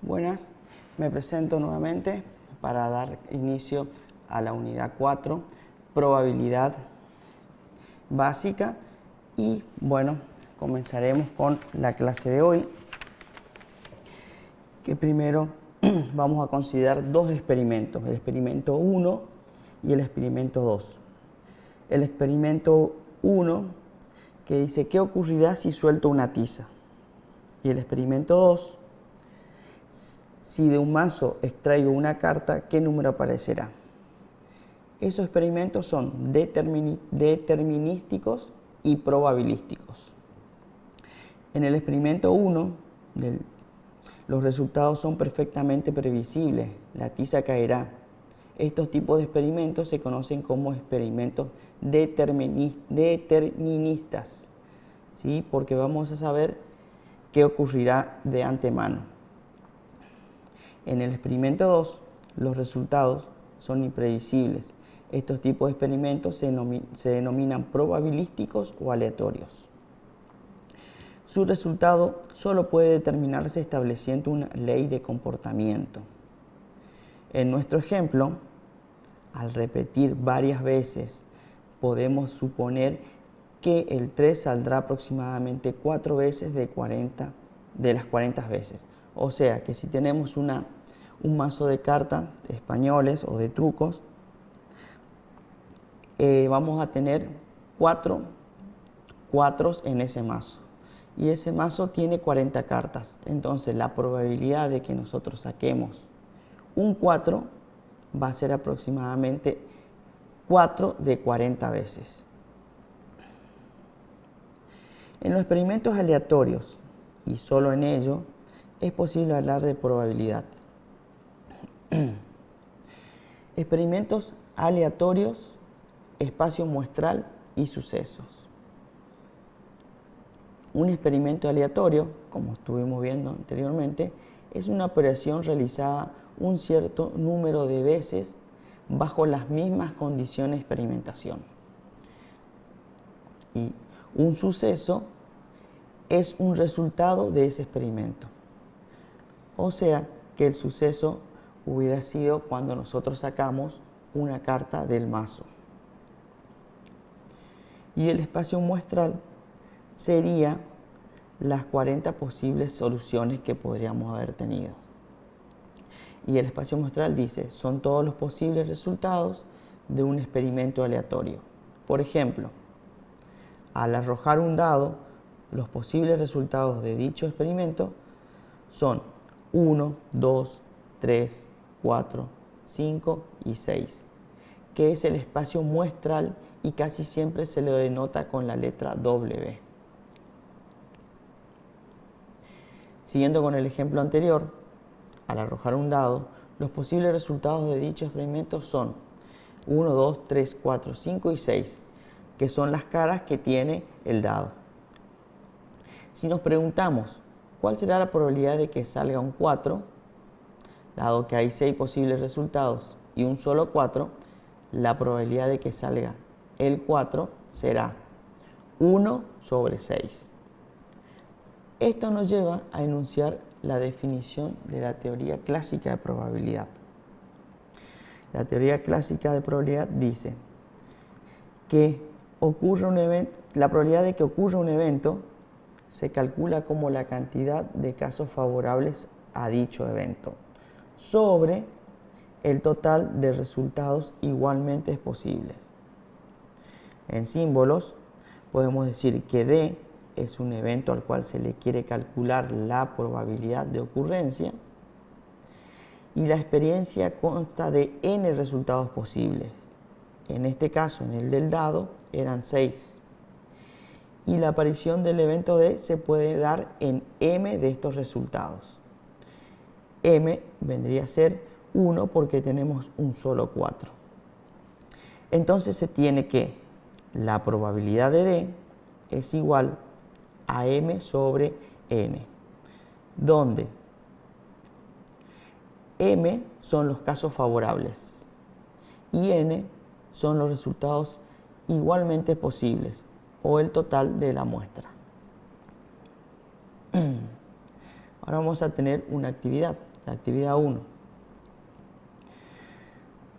Buenas, me presento nuevamente para dar inicio a la unidad 4, probabilidad básica, y bueno, comenzaremos con la clase de hoy, que primero vamos a considerar dos experimentos, el experimento 1 y el experimento 2. El experimento 1 que dice qué ocurrirá si suelto una tiza, y el experimento 2, si de un mazo extraigo una carta, ¿qué número aparecerá? Esos experimentos son determinísticos y probabilísticos. En el experimento 1, los resultados son perfectamente previsibles, la tiza caerá. Estos tipos de experimentos se conocen como experimentos deterministas, ¿sí? Porque vamos a saber qué ocurrirá de antemano. En el experimento 2, los resultados son imprevisibles. Estos tipos de experimentos se denominan probabilísticos o aleatorios. Su resultado solo puede determinarse estableciendo una ley de comportamiento. En nuestro ejemplo, al repetir varias veces, podemos suponer que el 3 saldrá aproximadamente 4 veces de las 40 veces. O sea que si tenemos un mazo de cartas españoles o de trucos, vamos a tener 4 en ese mazo. Y ese mazo tiene 40 cartas. Entonces la probabilidad de que nosotros saquemos un 4 va a ser aproximadamente 4 de 40 veces. En los experimentos aleatorios, y solo en ello, es posible hablar de probabilidad. Experimentos aleatorios, espacio muestral y sucesos. Un experimento aleatorio, como estuvimos viendo anteriormente, es una operación realizada un cierto número de veces bajo las mismas condiciones de experimentación. Y un suceso es un resultado de ese experimento. O sea que el suceso hubiera sido cuando nosotros sacamos una carta del mazo. Y el espacio muestral sería las 40 posibles soluciones que podríamos haber tenido. Y el espacio muestral dice, son todos los posibles resultados de un experimento aleatorio. Por ejemplo, al arrojar un dado, los posibles resultados de dicho experimento son 1, 2, 3, 4, 5 y 6, que es el espacio muestral y casi siempre se lo denota con la letra W. Siguiendo con el ejemplo anterior, al arrojar un dado, los posibles resultados de dicho experimento son 1, 2, 3, 4, 5 y 6, que son las caras que tiene el dado. Si nos preguntamos cuál será la probabilidad de que salga un 4, dado que hay 6 posibles resultados y un solo 4, la probabilidad de que salga el 4 será 1 sobre 6. Esto nos lleva a enunciar la definición de la teoría clásica de probabilidad. La teoría clásica de probabilidad dice que la probabilidad de que ocurra un evento se calcula como la cantidad de casos favorables a dicho evento sobre el total de resultados igualmente posibles. En símbolos podemos decir que D es un evento al cual se le quiere calcular la probabilidad de ocurrencia, y la experiencia consta de n resultados posibles. En este caso, en el del dado, eran 6. Y la aparición del evento D se puede dar en m de estos resultados. M vendría a ser 1 porque tenemos un solo 4. Entonces se tiene que la probabilidad de D es igual a m sobre n, donde m son los casos favorables y n son los resultados igualmente posibles o el total de la muestra. Ahora vamos a tener una actividad. La actividad 1.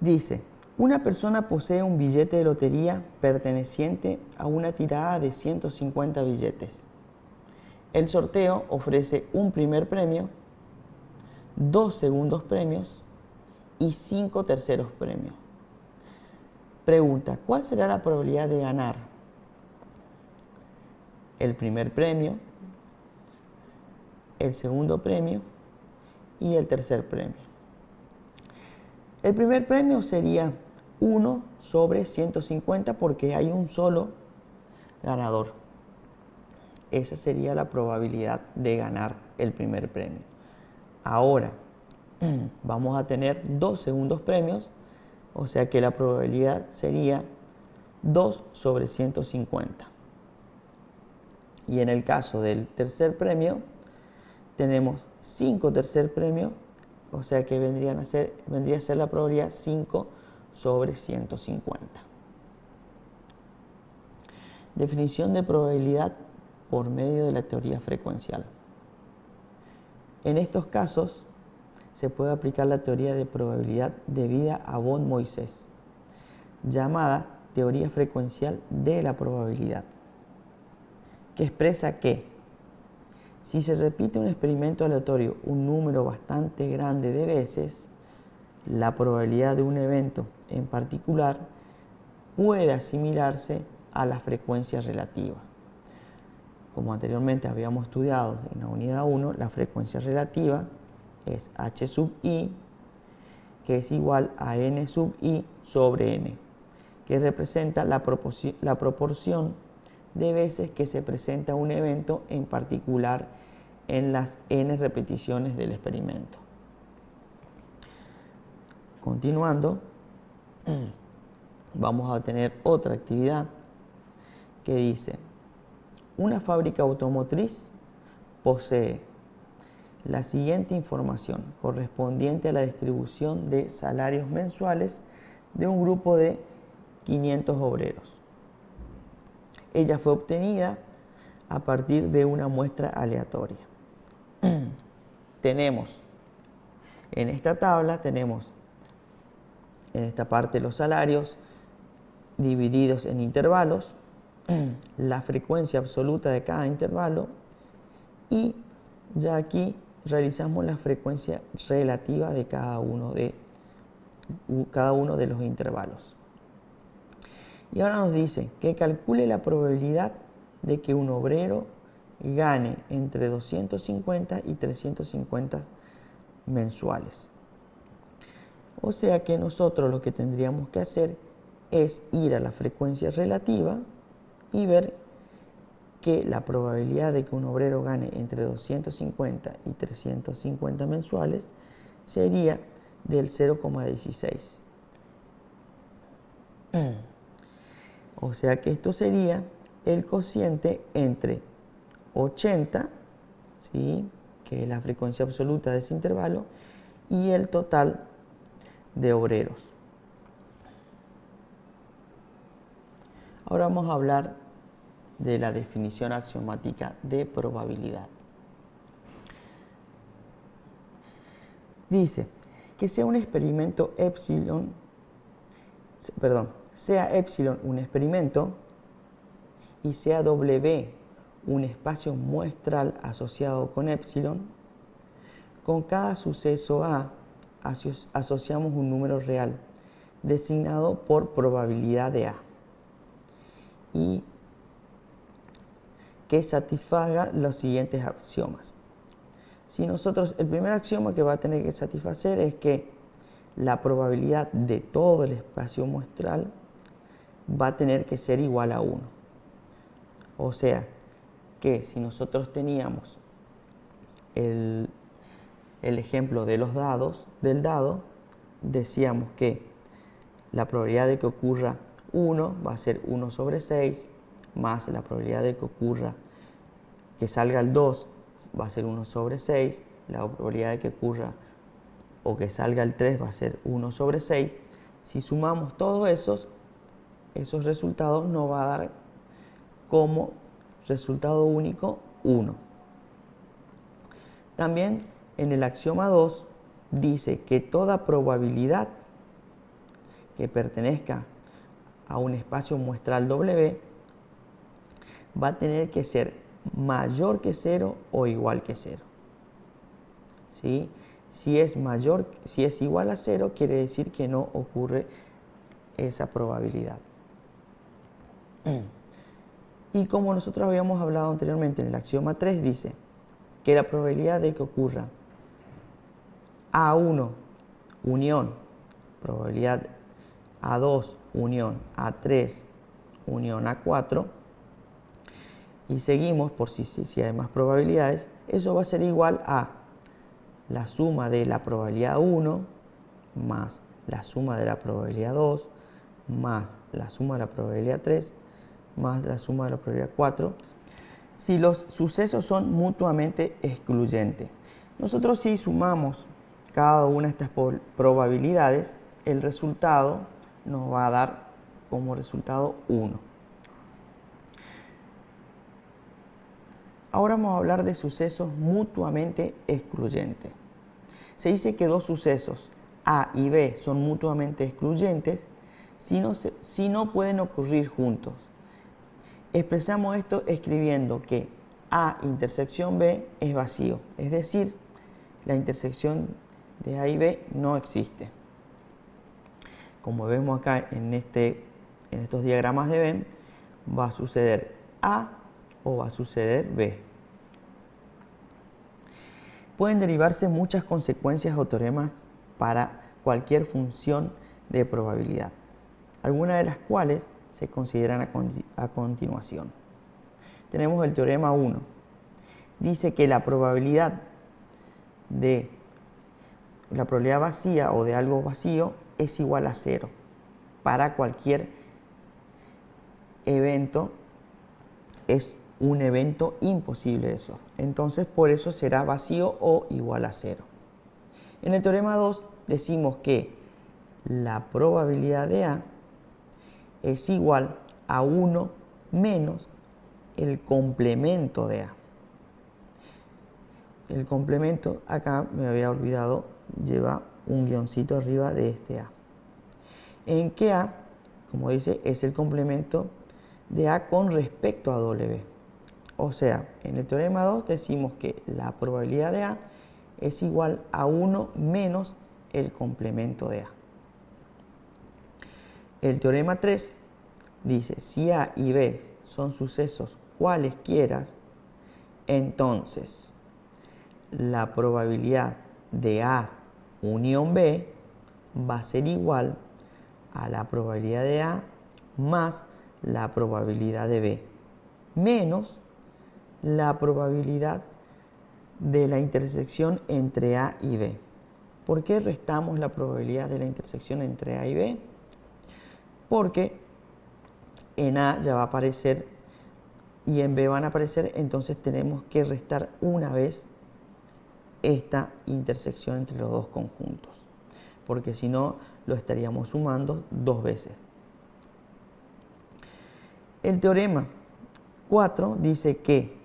Dice, una persona posee un billete de lotería perteneciente a una tirada de 150 billetes. El sorteo ofrece un primer premio, 2 segundos premios y 5 terceros premios. Pregunta, ¿cuál será la probabilidad de ganar el primer premio, el segundo premio y el tercer premio? El primer premio sería 1 sobre 150 porque hay un solo ganador. Esa sería la probabilidad de ganar el primer premio. Ahora vamos a tener 2 segundos premios, o sea que la probabilidad sería 2 sobre 150. Y en el caso del tercer premio, tenemos 5 tercer premios, o sea que vendría a ser la probabilidad 5 sobre 150. Definición de probabilidad por medio de la teoría frecuencial. En estos casos, se puede aplicar la teoría de probabilidad debida a von Mises, llamada teoría frecuencial de la probabilidad, que expresa que si se repite un experimento aleatorio un número bastante grande de veces, la probabilidad de un evento en particular puede asimilarse a la frecuencia relativa. Como anteriormente habíamos estudiado en la unidad 1, la frecuencia relativa es h sub i, que es igual a n sub i sobre n, que representa la proporción de veces que se presenta un evento en particular en las n repeticiones del experimento. Continuando, vamos a tener otra actividad que dice, una fábrica automotriz posee la siguiente información correspondiente a la distribución de salarios mensuales de un grupo de 500 obreros. Ella fue obtenida a partir de una muestra aleatoria. En esta tabla tenemos en esta parte los salarios divididos en intervalos, la frecuencia absoluta de cada intervalo y ya aquí realizamos la frecuencia relativa de cada uno de los intervalos. Y ahora nos dice que calcule la probabilidad de que un obrero gane entre 250 y 350 mensuales. O sea que nosotros lo que tendríamos que hacer es ir a la frecuencia relativa y ver que la probabilidad de que un obrero gane entre 250 y 350 mensuales sería del 0,16. O sea que esto sería el cociente entre 80, ¿sí?, que es la frecuencia absoluta de ese intervalo, y el total de obreros. Ahora vamos a hablar de la definición axiomática de probabilidad. Dice que sea epsilon un experimento y sea W un espacio muestral asociado con epsilon, con cada suceso A asociamos un número real designado por probabilidad de A y que satisfaga los siguientes axiomas. Si nosotros, el primer axioma que va a tener que satisfacer es que la probabilidad de todo el espacio muestral va a tener que ser igual a 1. O sea, que si nosotros teníamos el ejemplo de los dados, del dado, decíamos que la probabilidad de que ocurra 1 va a ser 1 sobre 6, más la probabilidad de que ocurra que salga el 2 va a ser 1 sobre 6, la probabilidad de que ocurra o que salga el 3 va a ser 1 sobre 6. Si sumamos todos esos resultados nos va a dar como resultado único 1. También en el axioma 2 dice que toda probabilidad que pertenezca a un espacio muestral W va a tener que ser mayor que 0 o igual que 0. ¿Sí? Si es igual a 0, quiere decir que no ocurre esa probabilidad. Y como nosotros habíamos hablado anteriormente en el axioma 3, dice que la probabilidad de que ocurra A1 unión, probabilidad A2 unión, A3 unión, A4, y seguimos por si hay más probabilidades, eso va a ser igual a la suma de la probabilidad 1 más la suma de la probabilidad 2 más la suma de la probabilidad 3 más la suma de la probabilidad 4, si los sucesos son mutuamente excluyentes. Nosotros si sumamos cada una de estas probabilidades, el resultado nos va a dar como resultado 1. Ahora vamos a hablar de sucesos mutuamente excluyentes. Se dice que dos sucesos A y B son mutuamente excluyentes si no pueden ocurrir juntos. Expresamos esto escribiendo que A intersección B es vacío, es decir, la intersección de A y B no existe. Como vemos acá en estos diagramas de Venn, va a suceder A o va a suceder B. Pueden derivarse muchas consecuencias o teoremas para cualquier función de probabilidad, algunas de las cuales se consideran a continuación. Tenemos el teorema 1. Dice que la probabilidad vacía o de algo vacío es igual a 0 para cualquier evento. Es un evento imposible eso. Entonces, por eso será vacío o igual a 0. En el teorema 2 decimos que la probabilidad de A es igual a 1 menos el complemento de A. El complemento, acá me había olvidado, lleva un guioncito arriba de este A. En que A, como dice, es el complemento de A con respecto a W. O sea, en el teorema 2 decimos que la probabilidad de A es igual a 1 menos el complemento de A. El teorema 3 dice, si A y B son sucesos cualesquiera, entonces la probabilidad de A unión B va a ser igual a la probabilidad de A más la probabilidad de B, menos la probabilidad de la intersección entre A y B. ¿Por qué restamos la probabilidad de la intersección entre A y B? Porque en A ya va a aparecer y en B van a aparecer, entonces tenemos que restar una vez esta intersección entre los dos conjuntos, porque si no lo estaríamos sumando dos veces. El teorema 4 dice que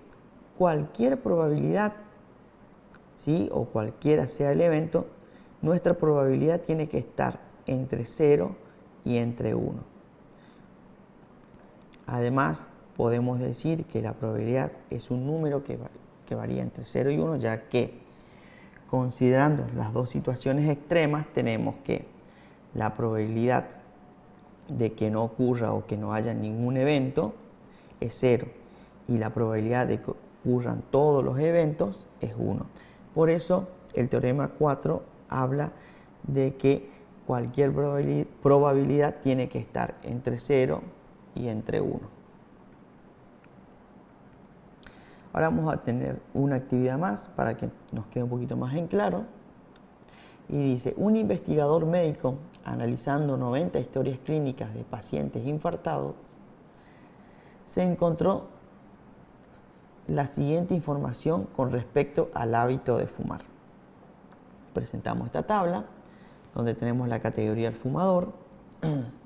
cualquier probabilidad, ¿sí?, o cualquiera sea el evento, nuestra probabilidad tiene que estar entre 0 y entre 1. Además, podemos decir que la probabilidad es un número que varía entre 0 y 1, ya que considerando las dos situaciones extremas, tenemos que la probabilidad de que no ocurra o que no haya ningún evento es 0 y la probabilidad de que ocurran todos los eventos es 1. Por eso el teorema 4 habla de que cualquier probabilidad tiene que estar entre 0 y entre 1. Ahora vamos a tener una actividad más para que nos quede un poquito más en claro. Y dice, un investigador médico analizando 90 historias clínicas de pacientes infartados se encontró la siguiente información con respecto al hábito de fumar. Presentamos esta tabla donde tenemos la categoría del fumador,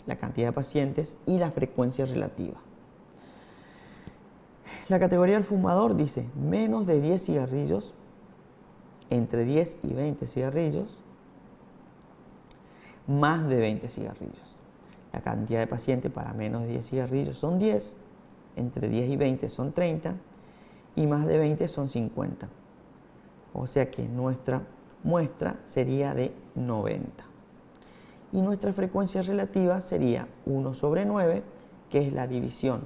la cantidad de pacientes y la frecuencia relativa. La categoría del fumador dice menos de 10 cigarrillos, entre 10 y 20 cigarrillos, más de 20 cigarrillos. La cantidad de pacientes para menos de 10 cigarrillos son 10, entre 10 y 20 son 30 y más de 20 son 50. O sea que nuestra muestra sería de 90. Y nuestra frecuencia relativa sería 1 sobre 9, que es la división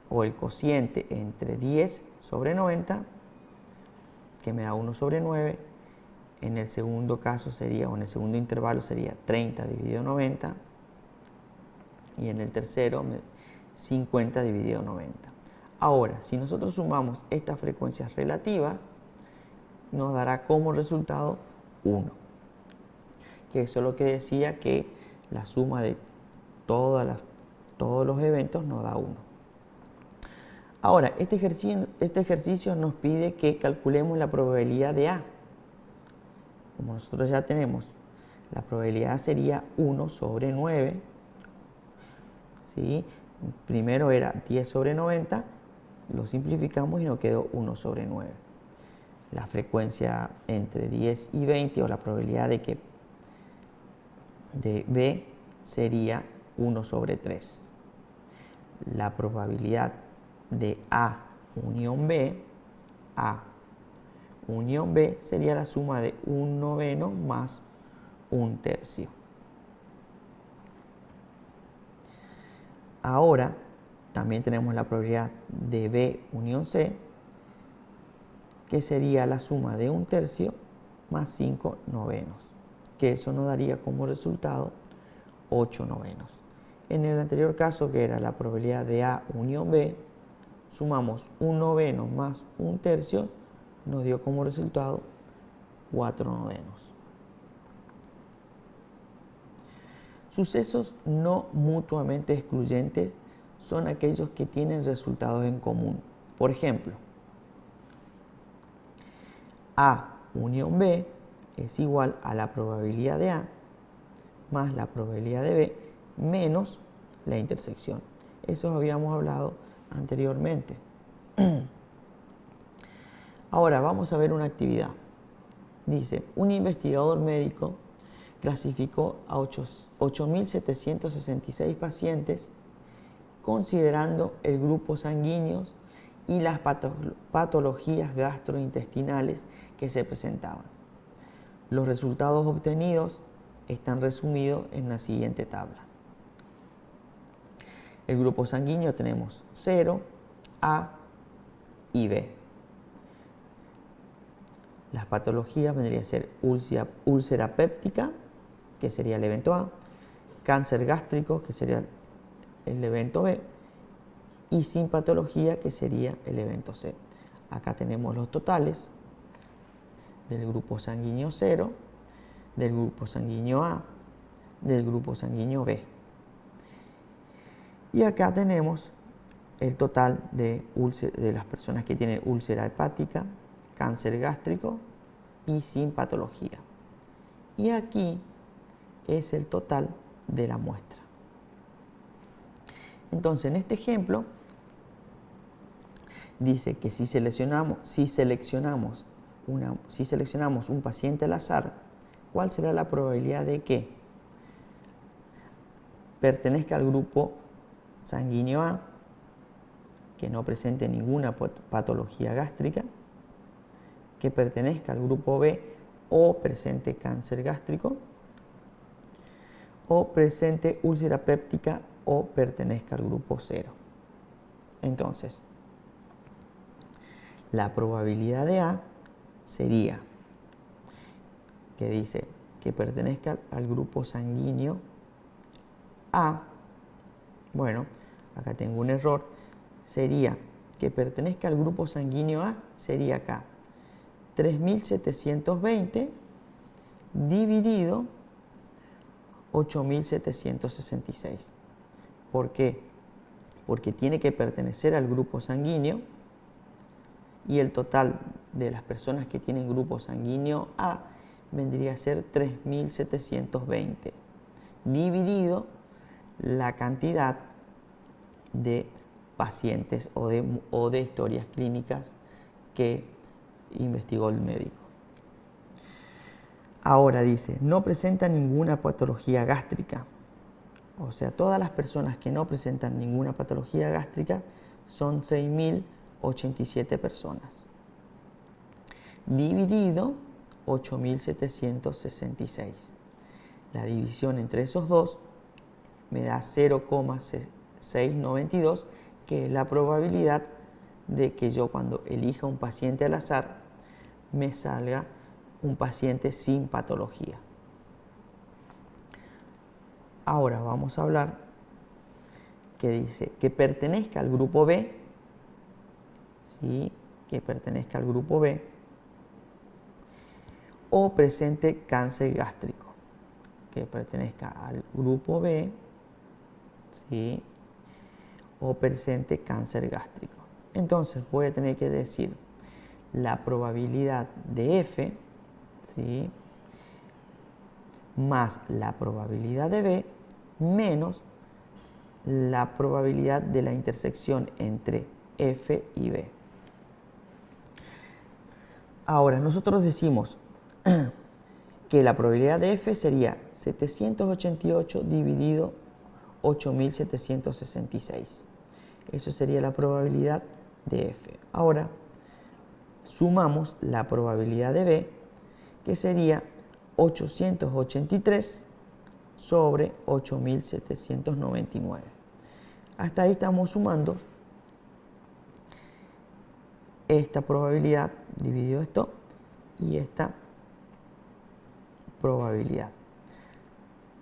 o el cociente entre 10 sobre 90, que me da 1 sobre 9. En el segundo caso sería, o en el segundo intervalo sería 30 dividido 90. Y en el tercero 50 dividido 90. Ahora, si nosotros sumamos estas frecuencias relativas, nos dará como resultado 1. Que eso es lo que decía, que la suma de todos los eventos nos da 1. Ahora, este ejercicio nos pide que calculemos la probabilidad de A. Como nosotros ya tenemos, la probabilidad sería 1 sobre 9. ¿Sí? Primero era 10 sobre 90, lo simplificamos y nos quedó 1 sobre 9. La frecuencia entre 10 y 20, o la probabilidad de B sería 1 sobre 3. La probabilidad de A unión B sería la suma de 1/9 más 1/3. Ahora también tenemos la probabilidad de B unión C, que sería la suma de 1/3 más 5/9, que eso nos daría como resultado 8/9. En el anterior caso, que era la probabilidad de A unión B, sumamos 1/9 más 1/3, nos dio como resultado 4/9. Sucesos no mutuamente excluyentes son aquellos que tienen resultados en común. Por ejemplo, A unión B es igual a la probabilidad de A más la probabilidad de B menos la intersección. Eso habíamos hablado anteriormente. Ahora vamos a ver una actividad. Dice, un investigador médico clasificó a 8.766 pacientes considerando el grupo sanguíneo y las patologías gastrointestinales que se presentaban. Los resultados obtenidos están resumidos en la siguiente tabla. El grupo sanguíneo tenemos 0, A y B. Las patologías vendrían a ser úlcera péptica, que sería el evento A, cáncer gástrico, que sería el evento B, y sin patología, que sería el evento C. Acá tenemos los totales del grupo sanguíneo 0, del grupo sanguíneo A, del grupo sanguíneo B. Y acá tenemos el total de las personas que tienen úlcera hepática, cáncer gástrico y sin patología. Y aquí es el total de la muestra. Entonces, en este ejemplo, dice que si seleccionamos un paciente al azar, ¿cuál será la probabilidad de que pertenezca al grupo sanguíneo A, que no presente ninguna patología gástrica, que pertenezca al grupo B o presente cáncer gástrico, o presente úlcera péptica o pertenezca al grupo 0? Entonces, la probabilidad de A sería, que dice que pertenezca al grupo sanguíneo A. Bueno, acá tengo un error. Sería que pertenezca al grupo sanguíneo A, sería acá 3.720 dividido 8.766. ¿Por qué? Porque tiene que pertenecer al grupo sanguíneo, y el total de las personas que tienen grupo sanguíneo A vendría a ser 3.720 dividido la cantidad de pacientes o de historias clínicas que investigó el médico. Ahora dice, no presenta ninguna patología gástrica. O sea, todas las personas que no presentan ninguna patología gástrica son 6.087 personas. Dividido 8.766. La división entre esos dos me da 0,692, que es la probabilidad de que yo, cuando elija un paciente al azar, me salga un paciente sin patología. Ahora vamos a hablar que dice que pertenezca al grupo B, ¿sí? Que pertenezca al grupo B, o presente cáncer gástrico, que pertenezca al grupo B, ¿sí? O presente cáncer gástrico. Entonces voy a tener que decir la probabilidad de F, ¿sí? Más la probabilidad de B menos la probabilidad de la intersección entre F y B. Ahora, nosotros decimos que la probabilidad de F sería 788 dividido 8.766. Eso sería la probabilidad de F. Ahora, sumamos la probabilidad de B, que sería 883 sobre 8.799. Hasta ahí estamos sumando esta probabilidad dividido esto y esta probabilidad.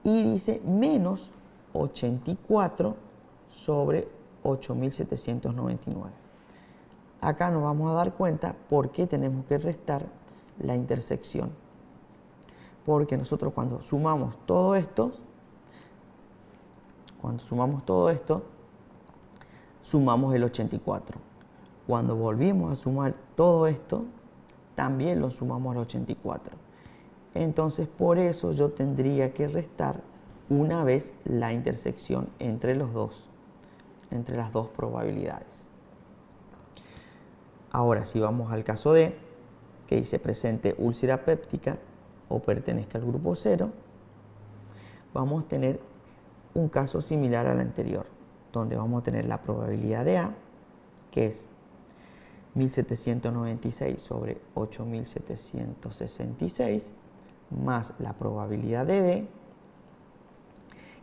Y dice menos 84 sobre 8.799. Acá nos vamos a dar cuenta por qué tenemos que restar la intersección. Porque nosotros cuando sumamos todo esto, sumamos el 84. Cuando volvimos a sumar todo esto, también lo sumamos al 84. Entonces, por eso yo tendría que restar una vez la intersección entre los dos, entre las dos probabilidades. Ahora, si vamos al caso D, que dice presente úlcera péptica o pertenezca al grupo 0, vamos a tener un caso similar al anterior, donde vamos a tener la probabilidad de A, que es 1.796 sobre 8.766, más la probabilidad de D,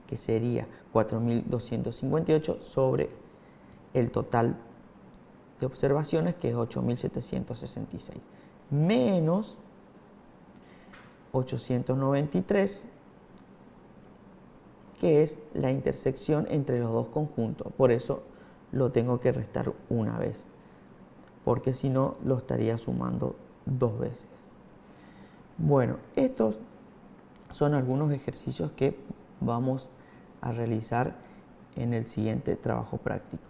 que sería 4.258 sobre el total de observaciones, que es 8.766, menos 893, que es la intersección entre los dos conjuntos. Por eso lo tengo que restar una vez, porque si no lo estaría sumando dos veces. Bueno, estos son algunos ejercicios que vamos a realizar en el siguiente trabajo práctico.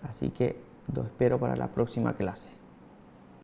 Así que lo espero para la próxima clase.